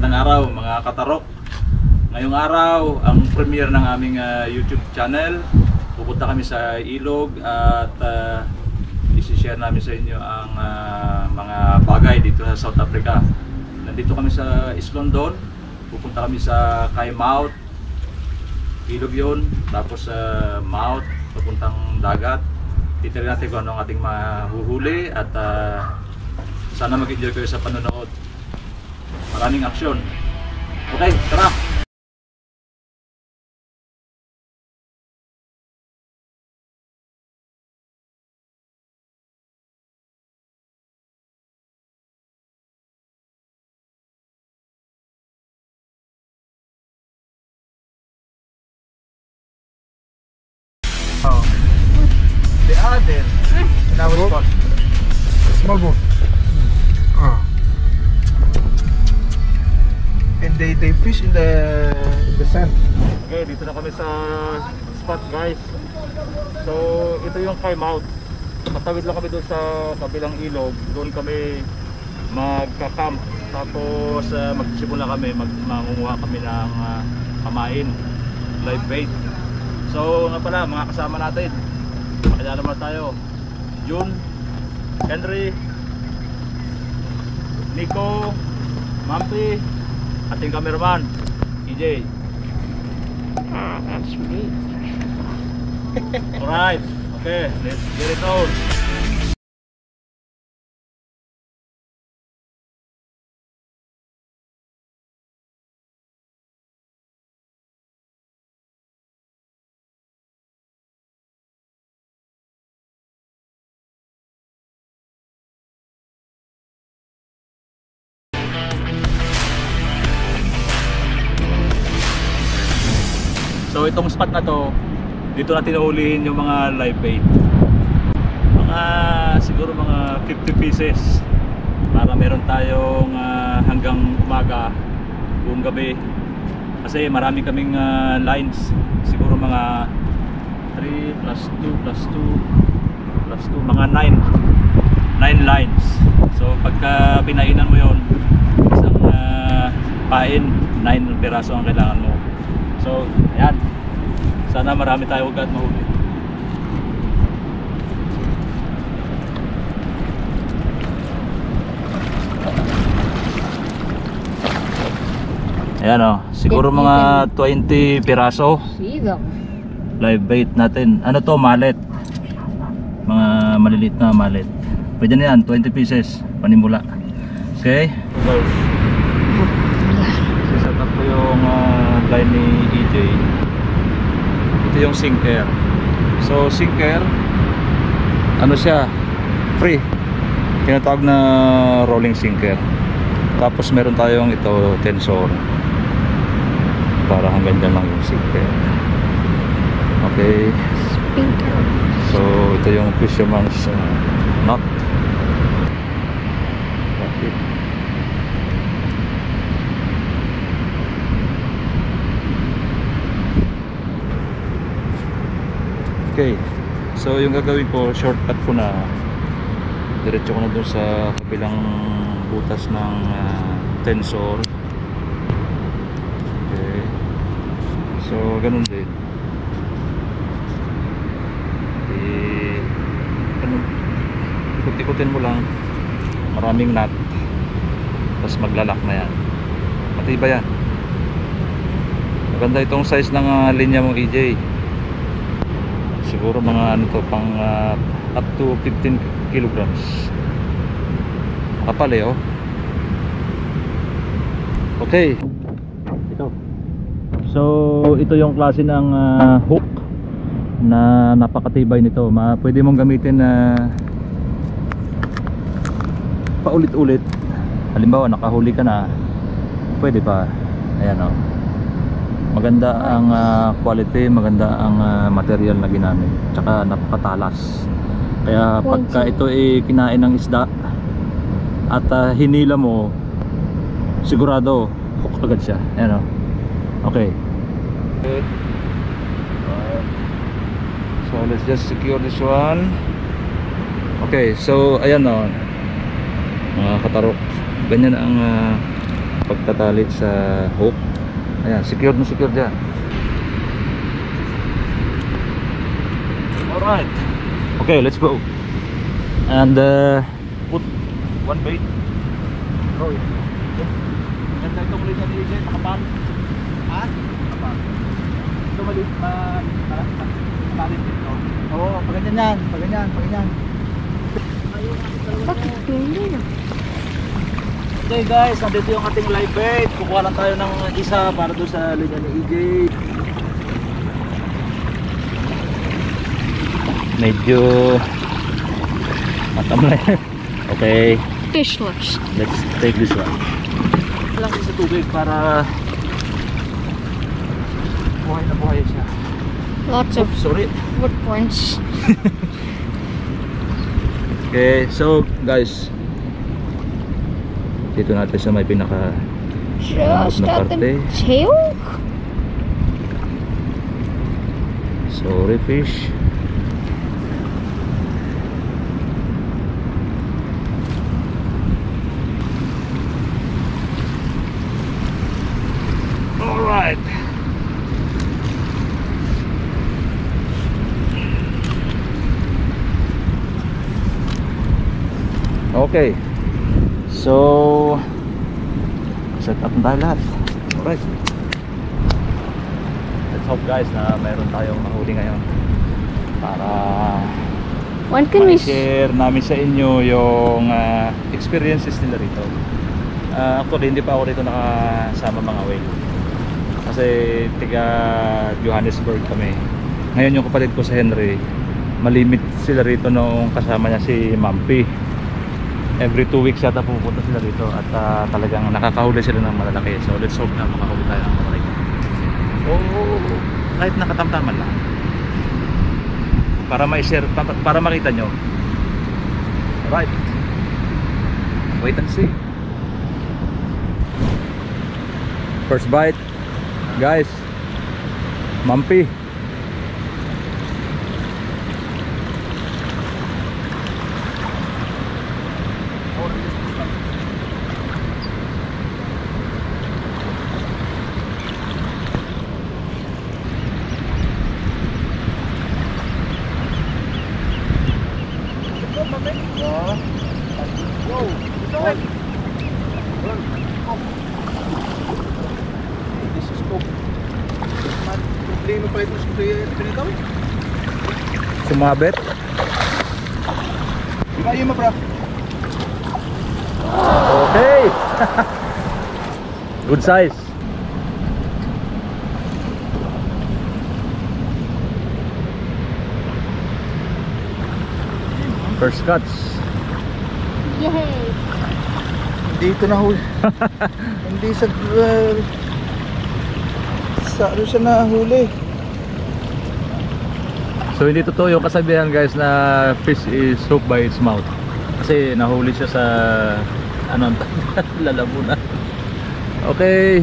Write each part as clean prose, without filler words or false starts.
Magandang araw mga katarok. Ngayong araw, ang premiere ng aming YouTube channel. Pupunta kami sa ilog at isi-share namin sa inyo ang mga bagay dito sa South Africa. Nandito kami sa East London. Pupunta kami sa Keimaut. Ilog yun. Tapos sa Mount, papuntang dagat. Titirahin natin kung ano ang ating mahuhuli at sana mag-enjoy kayo sa panonood. Maraming aksyon. Okay, tara! Oh. The other. Now it's called small boat. And they fish in the sand. Okay, dito na kami sa spot guys. So, ito yung Keimaut. Matawid lang kami doon sa kabilang ilog. Doon kami magka-camp. Tapos magsisimula kami, mangunguha kami ng kamain, live bait. So, nga pala, mga kasama natin. Makilala naman tayo. June, Henry, Nico, Mampi, ating cameraman, EJ. That's me. Alright, okay, let's get it on. So itong spot na to, dito natin ulihin yung mga live bait. Siguro mga 50 pieces para meron tayong hanggang umaga, buong gabi. Kasi marami kaming lines, siguro mga 3 plus 2 plus 2 plus 2, mga 9 lines. So pagka pinainan mo yon, isang pain, 9 piraso ang kailangan mo. So, ayan. Sana marami tayo agad mahuli. Ayan o, siguro mga 20 piraso live bait natin. Ano to, mallet. Mga maliliit na mallet. Pwede na yan, 20 pieces panimula. Okay guys, set up ko yung line ni EJ. Ito yung sinker. So sinker, ano siya, free, tinatawag na rolling sinker. Tapos meron tayong ito, tensor, para hanggang dyan lang yung sinker. Okay, so ito yung fisherman's knot. Okay, so yung gagawin ko, shortcut ko na, diretso ko na doon sa kabilang butas ng tensor. Okay, so ganun din. Ikot-ikutin mo lang, maraming knot, tapos maglalak na yan. Matibay yan. Maganda itong size ng linya mong EJ. Siguro mga ano to, pang up to 15 kilograms. Kapal eh, oh. Okay, ito. So ito yung klase ng hook na napakatibay nito. Pwede mong gamitin na paulit-ulit. Halimbawa nakahuli ka na, pwede pa. Ayan oh. Maganda ang quality, maganda ang material na ginamit, tsaka napakatalas. Kaya pagka ito ay kinain ng isda at hinila mo, sigurado hook agad siya. Ayan o. Okay. So let's just secure this one. Okay, so ayan o, mga katarok, ganyan ang pagtatalit sa hook. Ayan, secured na secured dyan. Alright. Okay, let's go. And put one bait. Oh, ganda itong ulit na DJ, nakapan. Ha? Nakapan. Ito maliit malalim dito. Oo, paganyan yan, paganyan. Bakit hindi na? Okay guys, nandito yung ating live bait. Kukuha lang tayo ng isa para doon sa linya ni EJ. Medyo matamlay. Okay, Fish lips. let's take this one. Lang sa tubig para buhay na buhay siya. Lots of Oops, sorry. footprints. Okay, so guys, dito natin sa may pinaka Just na at the parte. tail? Sorry fish. Alright. Okay. So set up na tayo lahat. Alright. Let's hope guys na mayroon tayong mahuli ngayon para When can we share namin sa inyo yung experiences nila rito. Actually hindi pa ako rito nakasama mga whale kasi tiga Johannesburg kami. Ngayon yung kapatid ko sa Henry, malimit sila rito nung kasama niya si Mampi. Every 2 weeks yata pupunta sila rito at talagang nakakahuli sila ng malalaki. So let's hope na makahuli tayo ng malalaki. Kahit nakatamtaman lang para ma-share, para makita nyo. Alright, wait and see. First bite guys, Mampi. Problema pa ito sa pinitaw. Sumabit. Kayo mo, bro. Okay. Good size. First cuts. Yay! Dito na huli. Hindi sa ano siya nahuli. So hindi totoo yung kasabihan guys na fish is hooked by its mouth. Kasi nahuli siya sa ano lalamunan. Okay.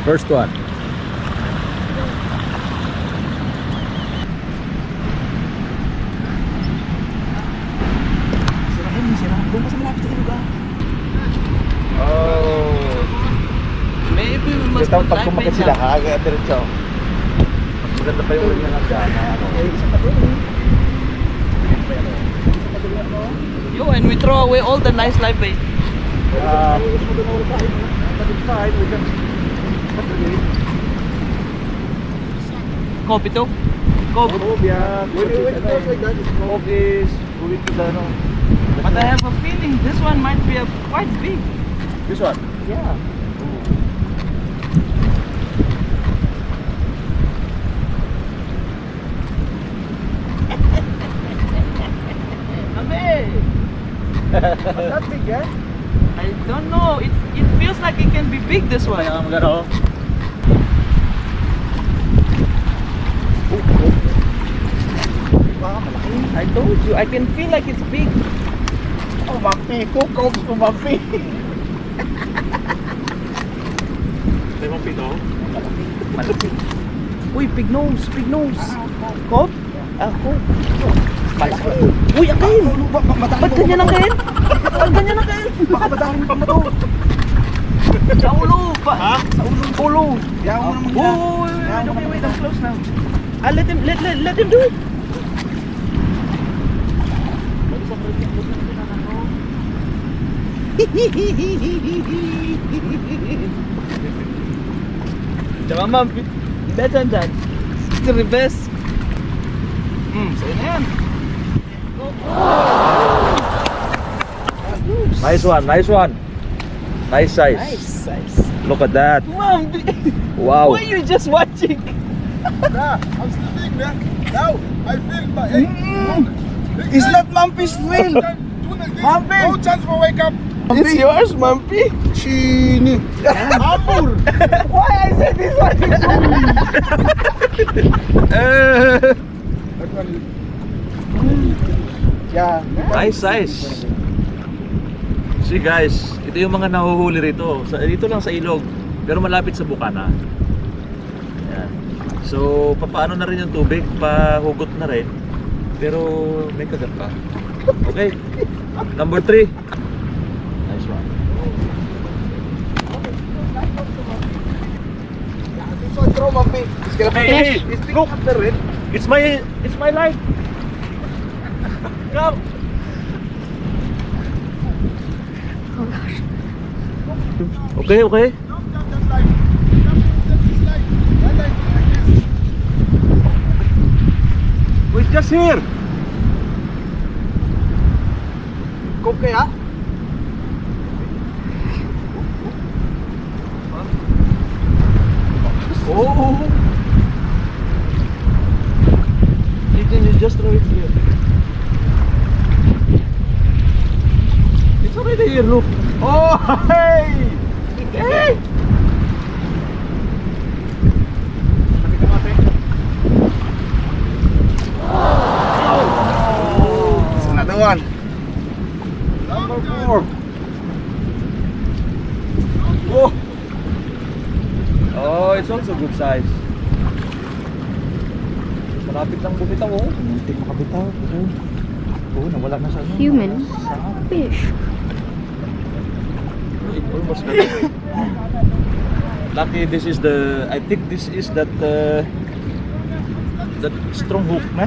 First one. Doon pa sa malapit sa ilog ah. Oh. Maybe we must Ito put pag live kumakit bait sila, now. kagaya diretso. Mas maganda pa yung ulit na nagdana. Isa pa doon eh. Yo, and we throw away all the nice live bait. Copy to? Copy. Hope is going to the But I have a feeling this one might be quite big. this one. Yeah. Not big, eh? I don't know. It feels like it can be big this one. Kaya magano. Baka malaki. I told you, I can feel like it's big. Oh, Mampi. Kukom ko, Mampi. May mong pito. Uy, big nose, big nose. Cob? Ah, cob. Uy, ang kain! Ba't ganyan ang kain? Ba't ganyan ang kain? Baka madami pa mo to. Sa ulo pa! Ha? Sa ulo! Kaya mo naman yan. Okay, wait, I'm close now. Let him do it! Tsaka ma'am, better than that. It's the reverse. Sa'yo na yan. Nice one, nice one. Nice size. Nice. Look at that. Ma'am, Wow. why are you just watching? Nah, I'm sleeping, man. Now, I feel my head. It's not Mumpy's thrill. Mumpy! No chance for wake up. It's yours, Mumpy. Chini. Amur. Why I said this one? That one. Yeah. Nice size. See guys, ito yung mga nahuhuli rito. Dito lang sa ilog, pero malapit sa bukana. Yan. So, papaano na rin yung tubig, pahugot na rin. Pero may kagat pa. Okay. Number 3. Nice one. This one throw, Mumpy. It's gonna be. Hey, It's picking up the red. It's my life. Come. Oh gosh. Okay, okay. Don't jump that line. Jump this line. That line like this. We're just here. Cook kaya? Oh. You can just throw it here. It's already here, look. Oh, hey! Hey! It's another one. Number 4. Oh. Oh, it's also good size. Malapit lang bumitaw, oh. Muntik makabitaw. Oh, nawala na sa ano. Human fish. It almost got it. Lucky this is the, I think this is that strong hook, nah?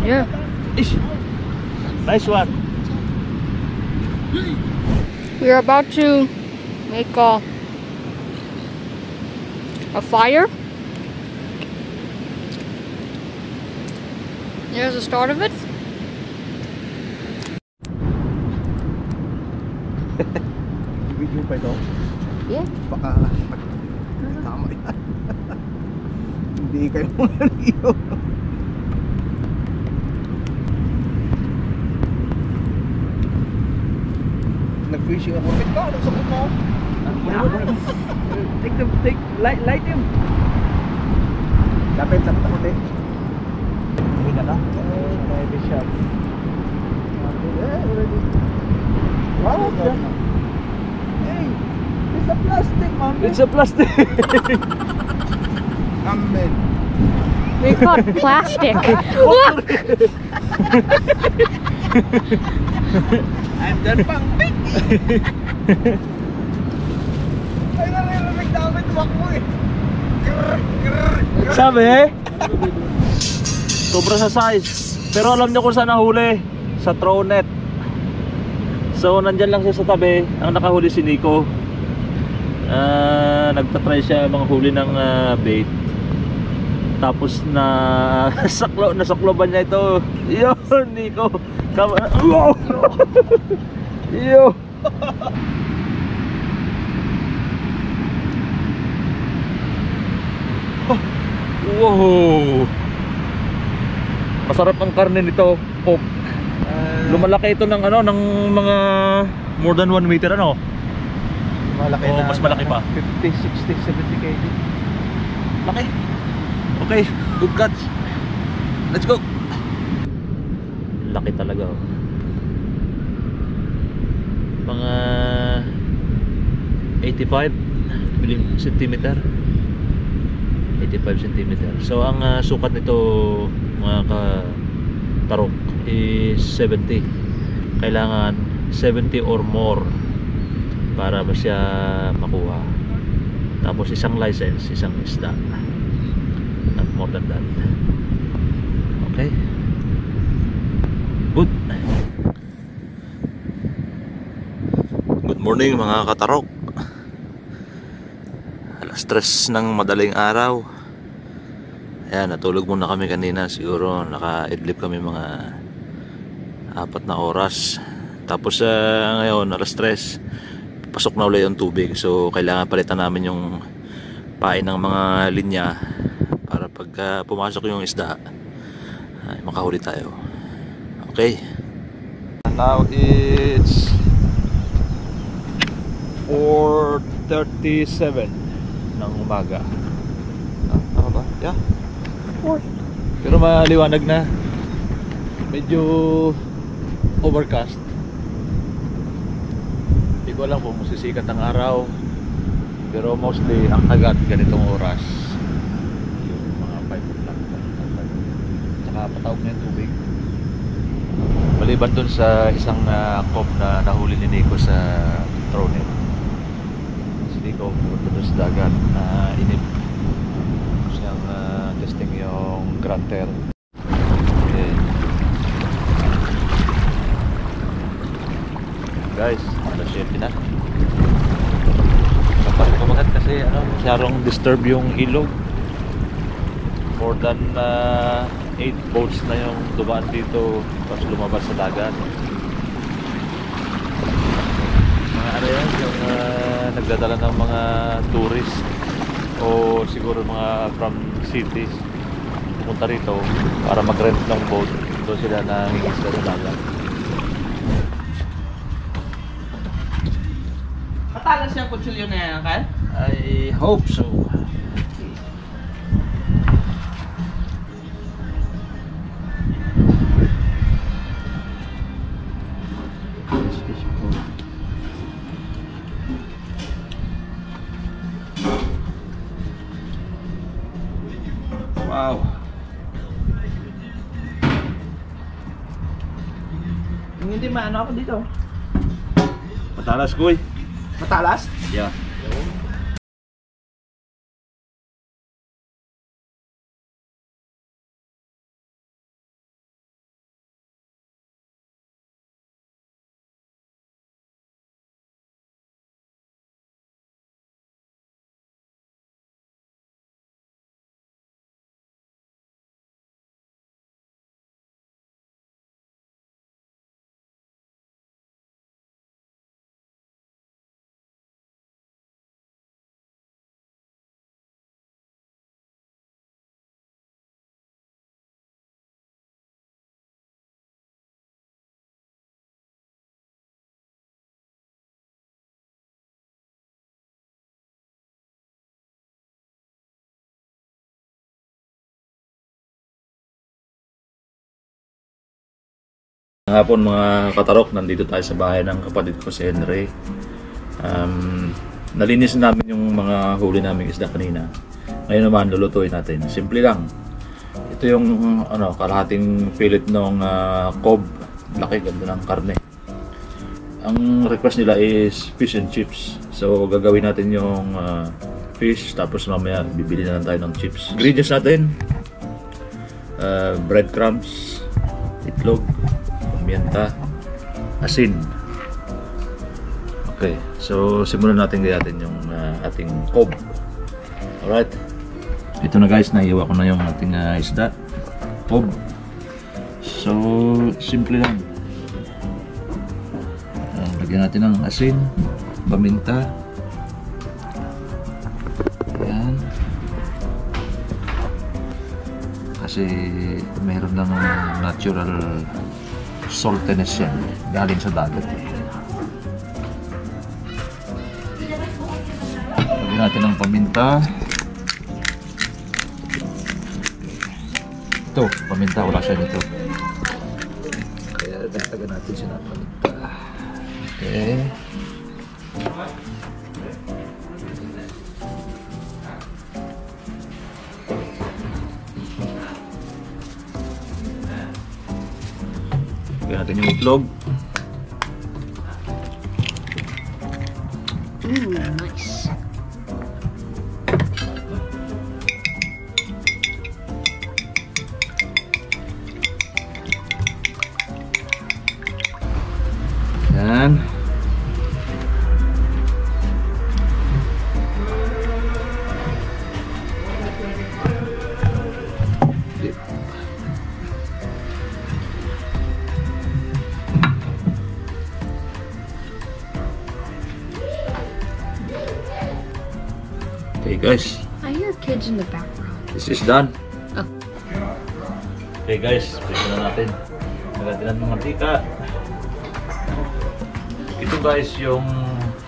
Yeah. Ish. Nice one. We're about to make a fire. There's the start of it. Video pa ito. Yeah. Baka tama yan. Hindi kayo naliyo. Nag-fishing ako. Wait ka, nagsakot mo. Light him. Lapit ako din. Hindi ka na? Maybe shot. Yeah, already. Wow, hey, it's a plastic, man. It's a plastic. Amen. We caught plastic. Look! I'm done pang big. Ay, narinig namin tumakbo eh. Sabi eh? Sobra sa size. Pero alam niyo kung saan nahuli? Sa throw net. So nandyan lang siya sa tabi. Ang nakahuli si Nico. Nagtatry siya mga huli ng bait. Tapos na nasakloban niya ito. Yo, Nico. Yo. Wow. Masarap ang karne nito. Oh. Lumalaki ito ng ano, ng mga more than 1 meter ano. Malaki Oh, mas malaki pa. 50, 60, 70 kg. Laki. Okay, good catch. Let's go. Laki talaga oh. Mga 85 centimeter. 85 centimeter. So ang sukat nito mga ka-tarok is 70. Kailangan 70 or more para ba siya makuha. Tapos isang license, isang isda, not more than that. Okay, good. Good morning mga katarok. Alas 3 ng madaling araw. Ayan, natulog muna kami kanina. Siguro naka-idlip kami mga 4 na oras. Tapos ngayon alas 3 pasok na ulit yung tubig. So kailangan palitan namin yung pain ng mga linya para pagka pumasok yung isda ay makahuli tayo. Okay, now it's 4:37 ng umaga. Tama ba? Yeah. Pero maliwanag na. Medyo overcast. Hindi ko alam kung masisikat ang araw. Pero mostly ang kagat ganitong oras. Yung mga 5 o'clock. Tsaka patawag na yung tubig. Maliban dun sa isang cob na nahuli ni Nico sa Tronet. Si Nico punta dun sa dagat na inip. Siyang testing yung granter. Okay. Guys, alas 7 na. Kapag kumagat kasi masyadong disturb yung ilog. More than 8 boats na yung dumaan dito tapos lumabas sa dagat. Mga ano yan, yung nagdadala ng mga tourist o siguro mga from cities pumunta rito para mag-rent ng boat. Doon sila nangingisda sa dagat. Matalas yung kutsilyo na yan, Kyle? I hope so. Wow. Yung hindi maano ako dito. Matalas, Kuy. Matalas? Yeah. Hapon mga katarok, nandito tayo sa bahay ng kapatid ko si Henry. Nalinis namin yung mga huli naming isda kanina. Ngayon naman lulutuin natin. Simple lang. Ito yung kalahating pilit ng cob. Laki, ganda ng karne. Ang request nila is fish and chips. So gagawin natin yung fish, tapos mamaya bibili na lang tayo ng chips. Ingredients natin: breadcrumbs, itlog, pimienta, asin. Okay, so simulan natin gayatin yung ating cob. Alright, ito na guys, nahiwa ko na yung ating isda, cob. So simple lang. Lagyan natin ng asin, paminta. Ayan. Kasi mayroon lang natural saltiness yan, galing sa dagat eh. Lagyan natin ng paminta. Ito, paminta, wala siya nito. Kaya dagdagan natin siya ng paminta. Okay. itlog. Ooh, nice. Yan. Okay guys, I hear kids in the background. this is done. Oh. Okay guys, prito na natin. Nagatinan ng mantika. Ito guys yung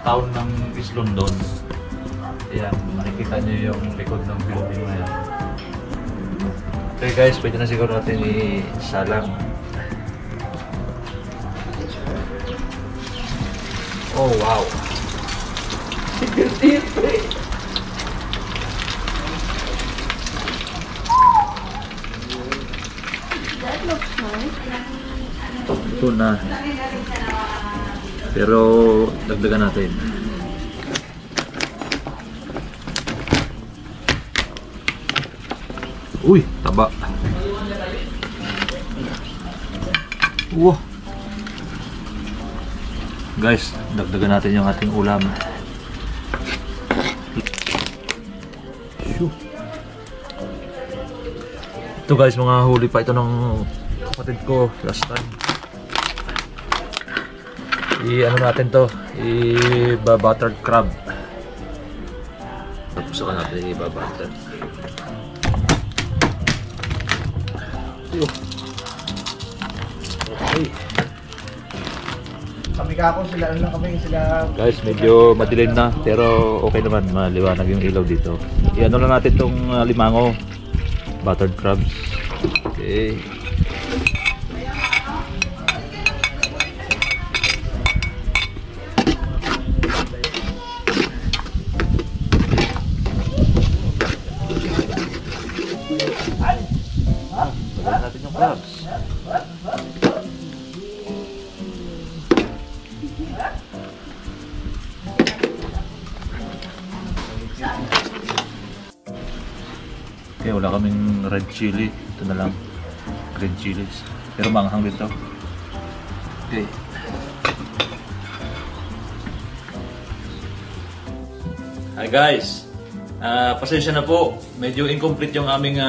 town ng East London. Ayan, makikita nyo yung likod ng building na yan. Okay guys, pwede na siguro natin isalang. Oh wow! That looks nice. Ito na. Pero dagdagan natin. Uy, taba. Wow. Guys, dagdagan natin yung ating ulam. Shoo. Ito guys, mga huli pa ito ng kapatid ko last time. I-ano natin to, i-buttered crab. Tapos saka natin i-butter. Okay. Kami kako sila, ano lang kami sila. Guys, medyo madilim na pero okay naman, maliwanag yung ilaw dito. I-ano lang natin tong limango, buttered crabs. Okay. Lagyan natin yung crabs. Okay, wala kaming red chili. Ito na lang. Green chilies. Pero manghang dito. Okay. Hi guys! Pasensya na po. Medyo incomplete yung aming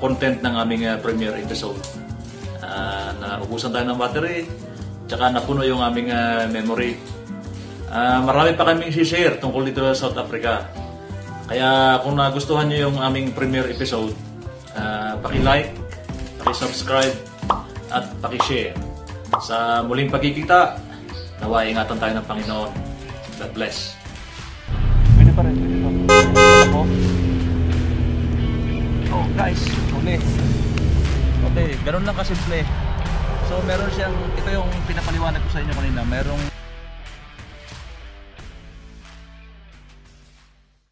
content ng aming premiere episode. Naubusan tayo ng battery. Tsaka napuno yung aming memory. Marami pa kaming share tungkol dito sa South Africa. Kaya kung nagustuhan nyo yung aming premiere episode, paki-like, paki-subscribe, at paki-share. Sa muling pagkikita, nawa ingatan tayo ng Panginoon. God bless. Pwede pa rin, pwede pa. Oh guys, huli. Okay, ganun lang kasimple. So meron siyang, ito yung pinapaliwanag ko sa inyo kanina, merong